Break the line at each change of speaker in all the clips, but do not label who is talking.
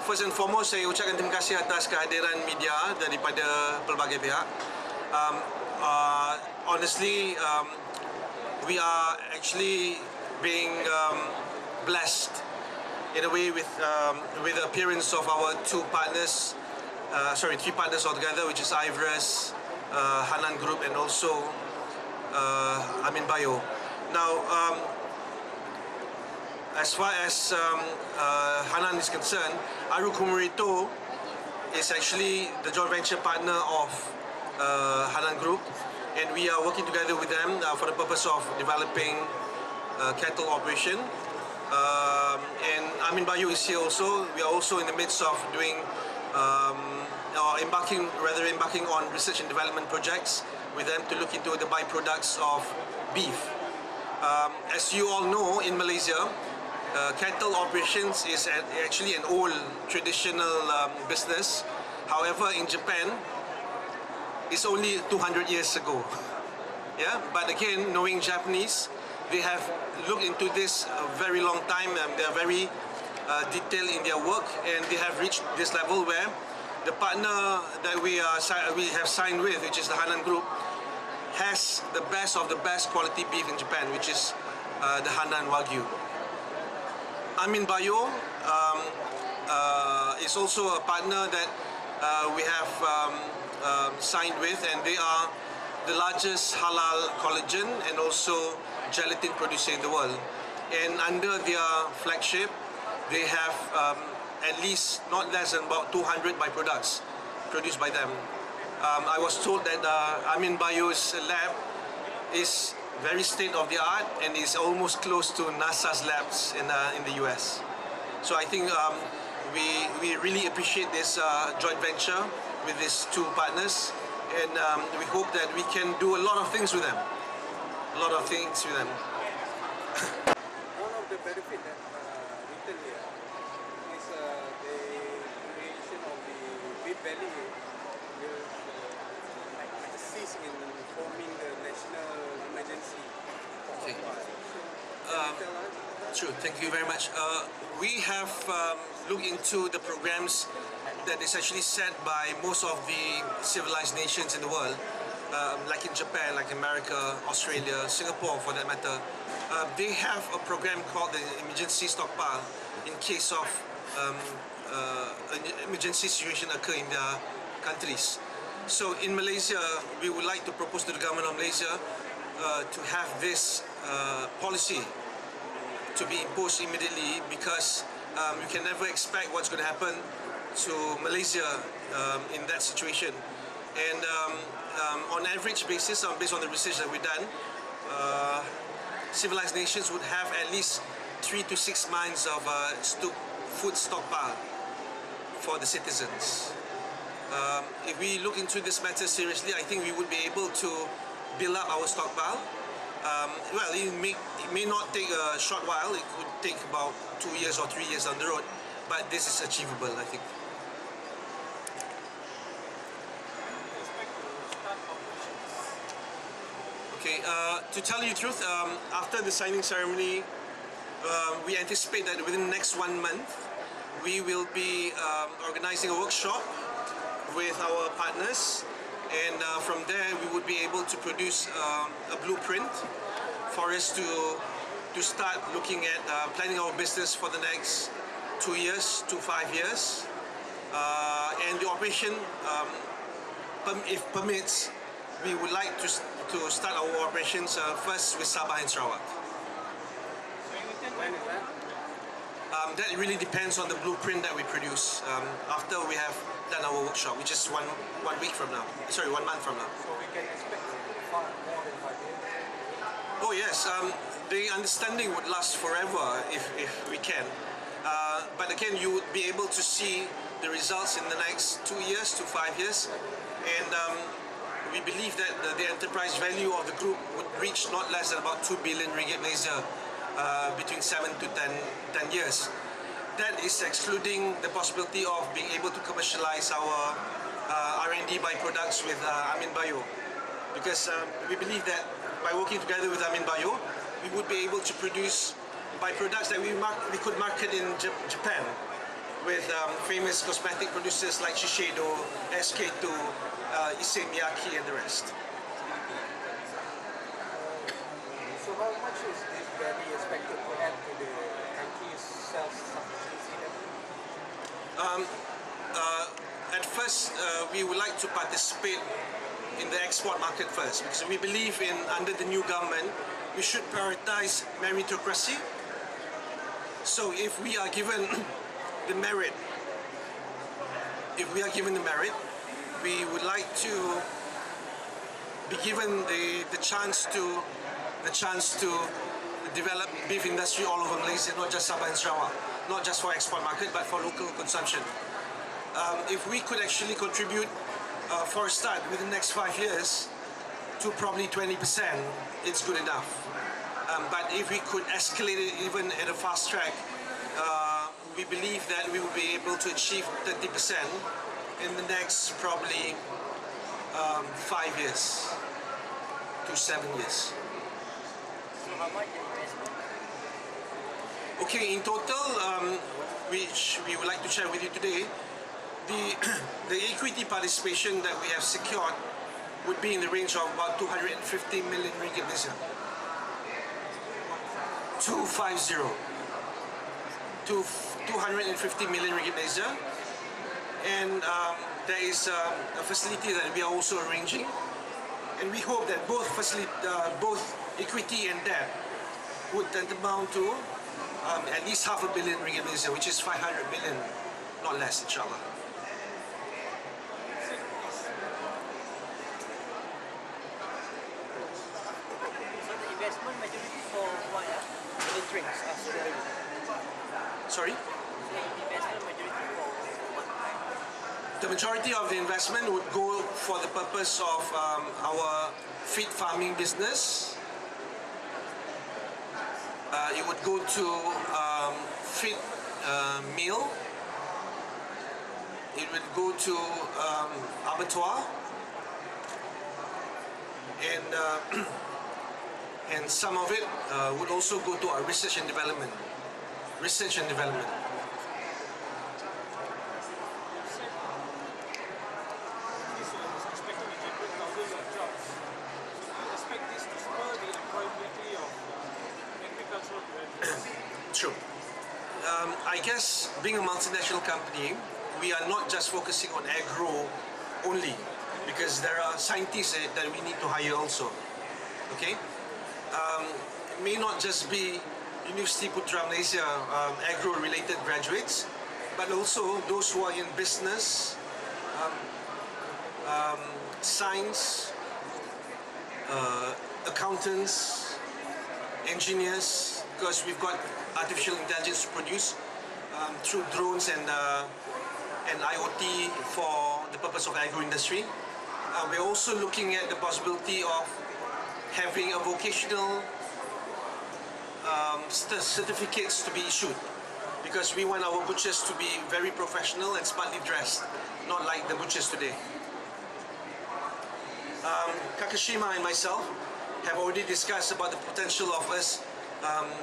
First and foremost, saya ucapkan terima kasih atas kehadiran media daripada pelbagai pihak. Honestly, we are actually being blessed in a way with the appearance of our three partners altogether, which is Ivorus, Hanan Group, and also Amin Bio. Now, as far as Hanan is concerned, Aru Kumurito is actually the joint venture partner of Hanan Group, and we are working together with them for the purpose of developing cattle operation. And Amin Bayu is here also. We are also in the midst of doing embarking on research and development projects with them to look into the byproducts of beef. As you all know, in Malaysia, cattle operations is actually an old traditional business. However, in Japan, it's only 200 years ago. Yeah, but again, knowing Japanese, they have looked into this a very long time, and they are very detailed in their work, and they have reached this level where the partner that we have signed with, which is the Hanan Group, has the best of the best quality beef in Japan, which is the Hanan Wagyu. Amin Bayo is also a partner that we have signed with, and they are the largest halal collagen and also gelatin producer in the world. And under their flagship, they have at least not less than about 200 byproducts produced by them. I was told that Amin Bayo's lab is very state-of-the-art and is almost close to NASA's labs in the US. So I think we really appreciate this joint venture with these two partners, and we hope that we can do a lot of things with them. One of the
benefits that written here is the creation of the beef belly will assist in forming the national emergency.
Okay. True, thank you very much. We have looked into the programs that is actually set by most of the civilized nations in the world, like in Japan, like America, Australia, Singapore for that matter. They have a program called the emergency stockpile in case of an emergency situation occur in their countries. So in Malaysia, we would like to propose to the government of Malaysia to have this policy to be imposed immediately, because you can never expect what's going to happen to Malaysia in that situation. And on average basis, based on the research that we've done, civilized nations would have at least 3 to 6 months of food stockpile for the citizens. If we look into this matter seriously, I think we would be able to build up our stockpile. Well, it may not take a short while. It could take about 2 years or 3 years down the road, but this is achievable, I think. Okay, to tell you the truth, after the signing ceremony, we anticipate that within the next 1 month, we will be organizing a workshop with our partners, and from there we would be able to produce a blueprint for us to start looking at planning our business for the next 2 years to 5 years. And the operation, if permits, we would like to start our operations first with Sabah and Sarawak.
When is that?
That really depends on the blueprint that we produce after we have done our workshop, which is one week from now. Sorry, 1 month from now.
So we can expect more than 5 years?
Oh yes, the understanding would last forever if we can. But again, you would be able to see the results in the next 2 years to 5 years, and we believe that the enterprise value of the group would reach not less than about 2 billion ringgit Malaysia between 7 to 10 years. That is excluding the possibility of being able to commercialize our R&D byproducts with Amin Bayo, because we believe that by working together with Amin Bayo, we would be able to produce byproducts that we could market in Japan, with famous cosmetic producers like Shiseido, SK2, Issey Miyake, and the rest.
So how much is this valley expected to add to the country's self-sufficiency level?
At first, we would like to participate in the export market first, because we believe under the new government, we should prioritize meritocracy. So if we are given the merit, we would like to be given the chance to develop beef industry all over Malaysia, not just Sabah and Sarawak, not just for export market, but for local consumption. If we could actually contribute for a start within the next 5 years to probably 20%, it's good enough. But if we could escalate it even at a fast track, we believe that we will be able to achieve 30% in the next probably 5 years to 7 years.
So how much investment?
Okay, in total, which we would like to share with you today, the equity participation that we have secured would be in the range of about 250 million ringgit this year. 250 to 250 million ringgit this year. And there is a facility that we are also arranging, and we hope that both equity and debt would amount to at least $500 million ringgit this year, which is 500 million, not less, inshallah.
So the investment majority for what? For the drinks after the wedding.
Sorry?
So the investment majority for what?
The majority of the investment would go for the purpose of our feed farming business. It would go to feed mill. It would go to abattoir, and some of it would also go to our research and development. True. I guess being a multinational company, we are not just focusing on agro only, because there are scientists that we need to hire also. Okay? It may not just be University Putra Malaysia agro-related graduates, but also those who are in business, science, accountants, engineers, because we've got artificial intelligence to produce through drones and IoT for the purpose of agro-industry. We're also looking at the possibility of having a vocational certificates to be issued, because we want our butchers to be very professional and smartly dressed, not like the butchers today. Kakashima and myself have already discussed about the potential of us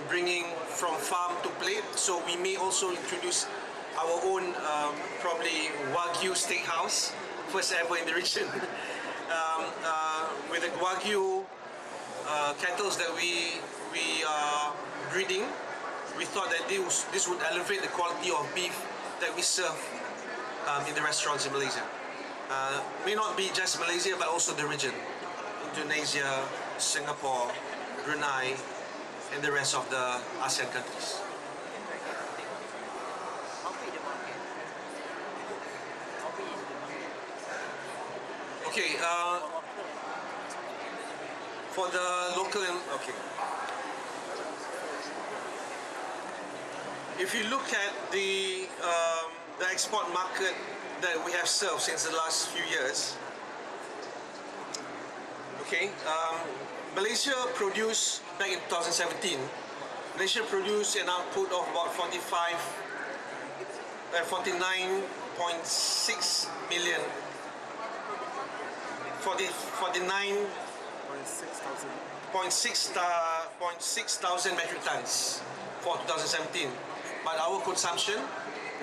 bringing from farm to plate, so we may also introduce our own probably Wagyu steakhouse, first ever in the region, with the Wagyu cattle that we are breeding. We thought that this would elevate the quality of beef that we serve in the restaurants in Malaysia. May not be just Malaysia, but also the region, Indonesia, Singapore, Brunei, and the rest of the ASEAN countries.
How big the market? How big is the market?
Okay, for the local, okay. If you look at the export market that we have served since the last few years, okay, Malaysia produced, back in 2017, Malaysia produced an output of about 49.6 million, 49.6 thousand metric tons for 2017. But our consumption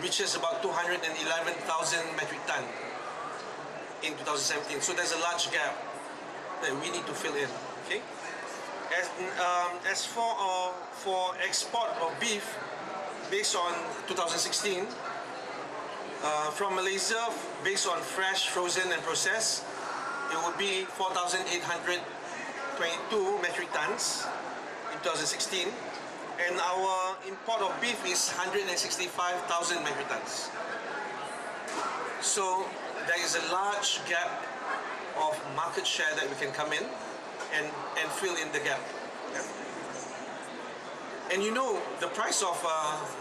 reaches about 211,000 metric ton in 2017. So there's a large gap that we need to fill in. Okay. As for export of beef, based on 2016, from Malaysia, based on fresh, frozen, and processed, it would be 4,822 metric tons in 2016, and our import of beef is 165,000 metric tons. So there is a large gap of market share that we can come in and fill in the gap. Yeah. And you know, the price of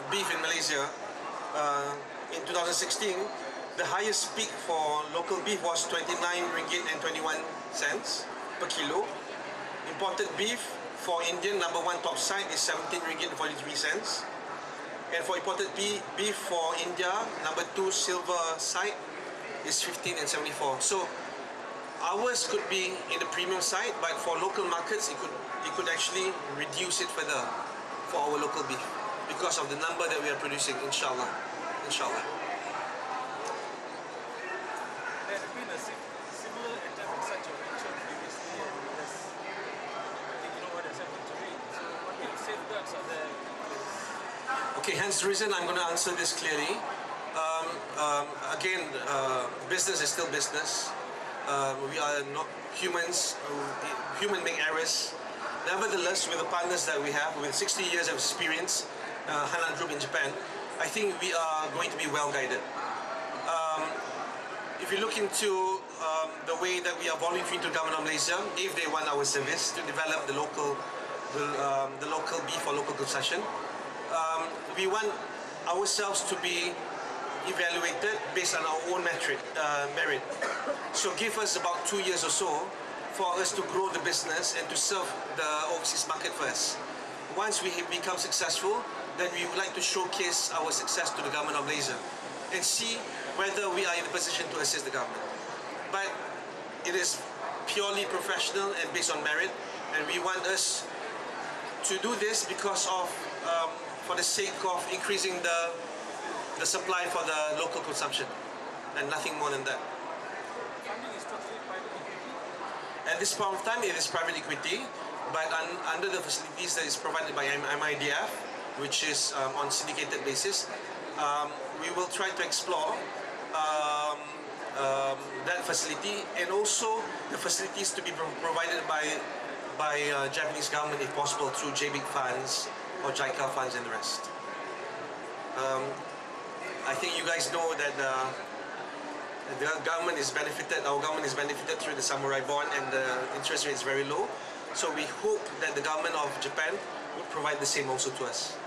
beef in Malaysia in 2016, the highest peak for local beef was 29 ringgit and 21 cents per kilo. Imported beef for Indian number 1 top site is 17 ringgit and 43 cents. And for imported beef for India, number 2 silver site is 15 and 74. So ours could be in the premium side, but for local markets, it could actually reduce it further for our local beef because of the number that we are producing, inshallah. Inshallah.
There has been a similar attempt in such a venture previously, and has, I think you know what has happened to it. So what kind of safeguards are there in place?
Okay, hence the reason I'm going to answer this clearly. Again, business is still business. We are not humans. Human make errors. Nevertheless, with the partners that we have, with 60 years of experience, Hanan Group in Japan, I think we are going to be well guided. If you look into the way that we are volunteering to the government of Malaysia, if they want our service to develop the local beef or local concession, we want ourselves to be evaluated based on our own merit. So give us about 2 years or so for us to grow the business and to serve the overseas market first. Once we become successful, then we would like to showcase our success to the government of Malaysia and see whether we are in a position to assist the government. But it is purely professional and based on merit, and we want us to do this because of for the sake of increasing the supply for the local consumption, and nothing more than that.
Funding is totally private equity.
At this point of time, it is private equity, but under the facilities that is provided by MIDF, which is on syndicated basis, we will try to explore that facility, and also the facilities to be provided by Japanese government if possible through JBIC funds or JICA funds and the rest. I think you guys know that the government is benefited, our government is benefited through the samurai bond, and the interest rate is very low. So we hope that the government of Japan would provide the same also to us.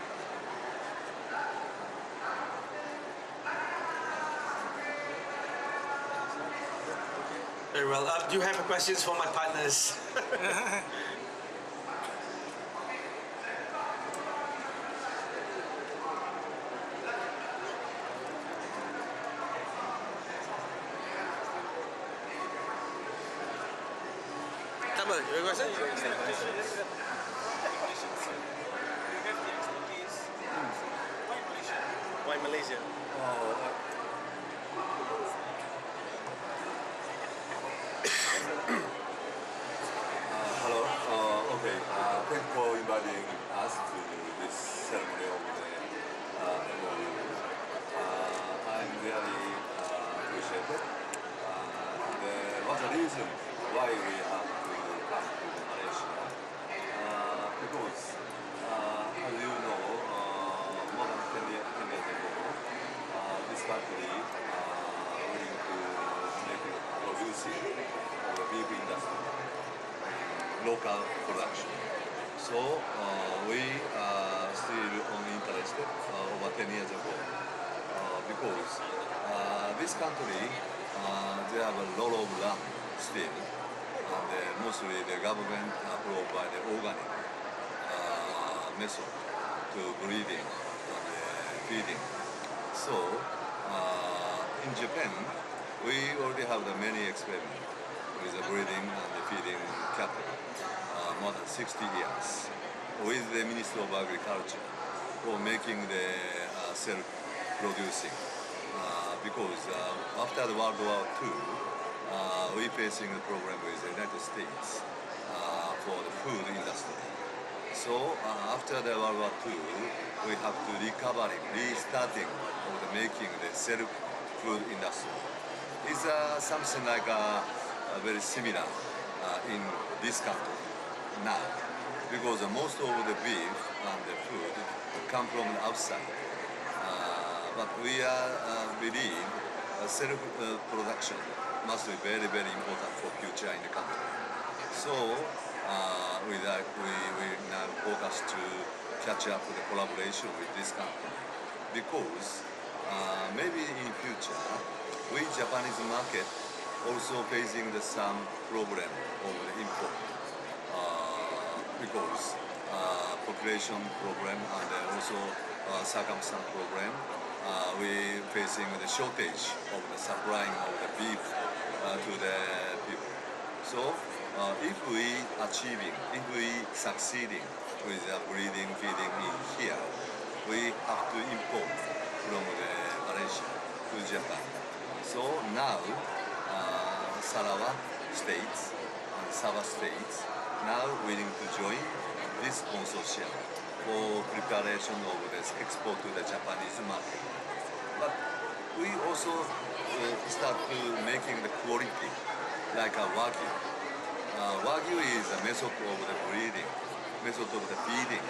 Very well. Do you have questions for my partners? Come on, you have a question? Why Malaysia?
Hello. Okay. Thank you for inviting us to this ceremony of the MOU. I'm really appreciated. What's the reason why we have to come to Malaysia? Because, as you know, more than 10 years ago, this country willing to make producing the beef industry, local production. So we are still only interested over 10 years ago because this country they have a lot of land still, and mostly the government provide the organic method to breeding and feeding. So in Japan, we already have the many experiments with the breeding and the feeding cattle, more than 60 years, with the Ministry of Agriculture for making the producing. Because after the World War II, we facing a problem with the United States for the food industry. So after the World War II, we have to restarting or the making the self-food industry. It's something like very similar in this country now, because most of the beef and the food come from outside. But we believe self-production must be very, very important for future in the country. So we now focus to catch up with the collaboration with this company, because maybe in future, we Japanese market also facing some problem of the import, because population problem and also circumstance problem. We facing the shortage of the supplying of the beef to the people. So if we succeeding with the breeding, feeding in here, we have to import from the Malaysia to Japan. So now Sarawak states and Sabah states now willing to join this consortium for preparation of this export to the Japanese market. But we also start to making the quality like a Wagyu. Wagyu is a method of the breeding, method of the feeding.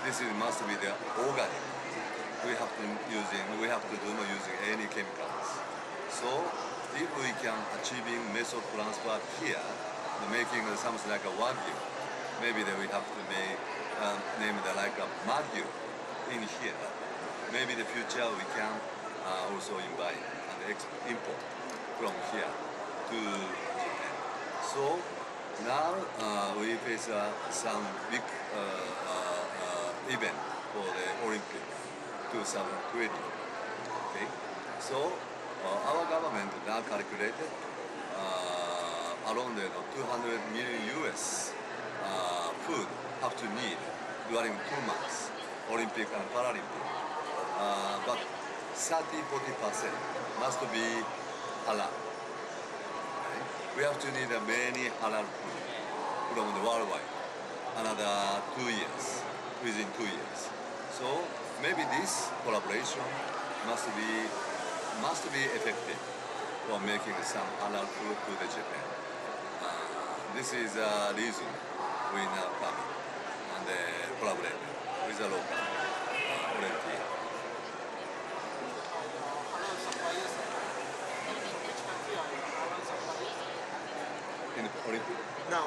This must be the organic. We have to do not using any chemicals. So if we can achieving method transfer here, making something like a Wagyu, maybe that we have to name it like a Magyu in here. Maybe in the future we can also invite and import from here to Japan. So now we face some big event for the Olympic 2020. Okay, so our government now calculated around 200 million US food have to need during 2 months, Olympic and Paralympic. But 30-40% must be halal. Okay? We have to need many halal food from the worldwide. Another 2 years, within 2 years. So maybe this collaboration must be effective for making some halal food to the Japan. This is a reason we now come and collaborate with the local volunteer.
Halal suppliers, from which country are your halal suppliers?
In the Olympic.
No,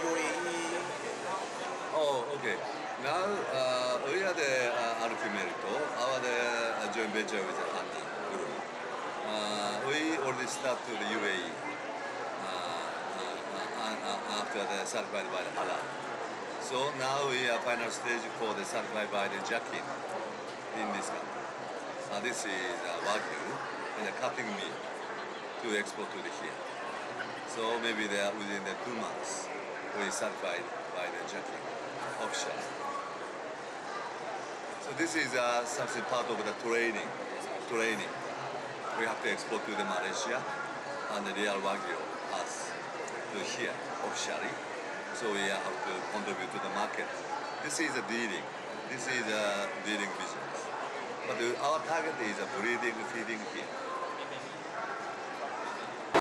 UAE.
Oh, okay. Now we are the Alfimerito, our joint venture with the Hanna Group. We already start to the UAE after the certified by the Halal. So now we are final stage for the certified by the Jakin in this country. This is Wagyu and a cutting meat to export to the here. So maybe they are within the 2 months we certified by the Jakin officially. So this is something part of the training. We have to export to the Malaysia and the real Wagyu us to here officially. So we have to contribute to the market. This is a dealing. This is a dealing business. But our target is a breeding,